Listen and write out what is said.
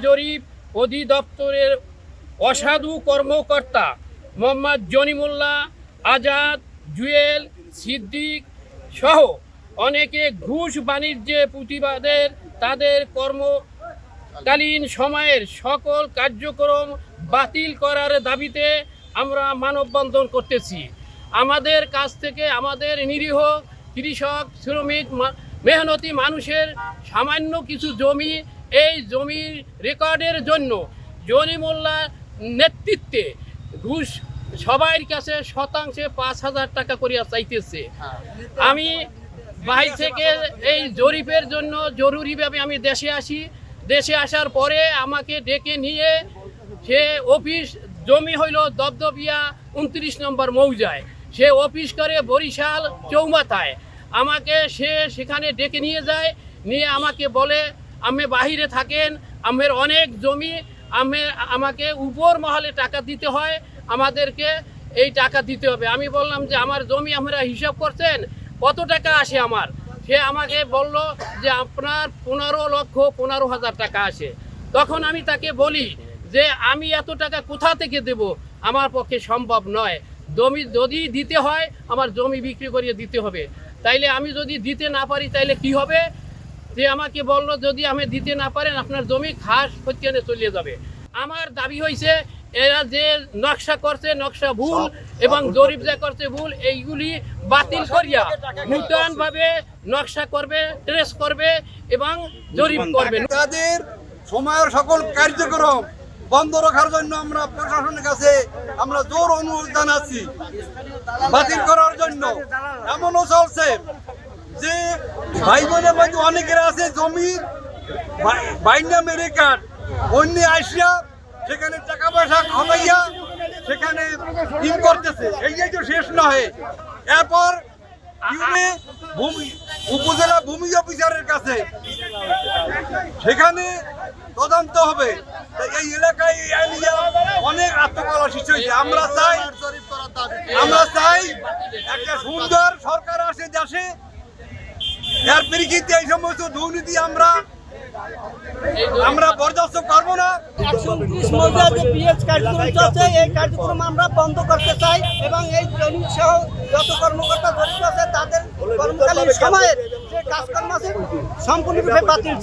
জরিপ অধিদপ্তরের অসাধু কর্মকর্তা মোহাম্মদ জনিমুল্লাহ, আজাদ, জুয়েল, সিদ্দিক সহ অনেকে ঘুষ বাণিজ্যে প্রতিবাদের তাদের কর্মকালীন সময়ের সকল কার্যক্রম বাতিল করার দাবিতে আমরা মানববন্ধন করতেছি। আমাদের কাছ থেকে আমাদের নিরীহ কৃষক, শ্রমিক, মেহনতি মানুষের সামান্য কিছু জমি, এই জমির রেকর্ডের জন্য জনিমুল্লাহ নেতৃত্বে ঘুষ সবার কাছে শতাংশে 5,000 টাকা করিয়া চাইতেছে। আমি বাহির থেকে এই জরিপের জন্য জরুরিভাবে আমি দেশে আসি। দেশে আসার পরে আমাকে ডেকে নিয়ে সে অফিস, জমি হইল দবদবিয়া 29 নম্বর মৌজায়, সে অফিস করে বরিশাল চৌমাথায়। আমাকে সে সেখানে ডেকে নিয়ে যায়, নিয়ে আমাকে বলে আমি বাহিরে থাকেন, আমের অনেক জমি, আমাকে উপর মহলে টাকা দিতে হয়, আমাদেরকে এই টাকা দিতে হবে। আমি বললাম যে আমার জমি আমরা হিসাব করছেন কত টাকা আসে আমার? সে আমাকে বলল যে আপনার 15,15,000 টাকা আসে। তখন আমি তাকে বলি যে আমি এত টাকা কোথা থেকে দেব, আমার পক্ষে সম্ভব নয়। জমি যদি দিতে হয় আমার জমি বিক্রি করিয়ে দিতে হবে, তাইলে আমি যদি দিতে না পারি তাইলে কি হবে? যে আমাকে বলল যদি আমি দিতে না পারেন আপনার জমি খাস খতিয়ানে চলে যাবে। আমার দাবি হয়েছে এরা যে নকশা করছে নকশা ভুল এবং জরিপ যা করছে ভুল, এইগুলি বাতিল করিয়া নূতনভাবে নকশা করবে, ট্রেস করবে এবং জরিপ করবে। তাদের সময়ের সকল কার্যক্রম বন্ধ রাখার জন্য আমরা প্রশাসনের কাছে আমরা জোর অনুরোধ জানাচ্ছি বাতিল করার জন্য। এমনও চলছে যে ভাই বোনের মধ্যে অনেকের আছে জমির বাইনামে রেকর্ড, অন্য আসিয়া সেখানে টাকা পয়সা খামাইয়া সেখানে ই করতেছে। এই তো শেষ নয়, এরপর উপজেলা ভূমি অফিসারের কাছে সেখানে তদন্ত হবে। এই এলাকায় অনেক আত্মকলহ সৃষ্টি হয়েছে। আমরা চাই একটা সুন্দর সরকার আসে দেশে, এর পরিপ্রেক্ষিতে এই সমস্ত দুর্নীতি আমরা বরদাস্ত করবো না। 129 মৌজা যে পিএইচ কার্যক্রম চলছে এই কার্যক্রম আমরা বন্ধ করতে চাই এবং এই জমি সহ যত কর্মকর্তা জড়িত আছে তাদের কর্মকালীন সময়ের যে কাজকর্ম আছে সম্পূর্ণরূপে বাতিল।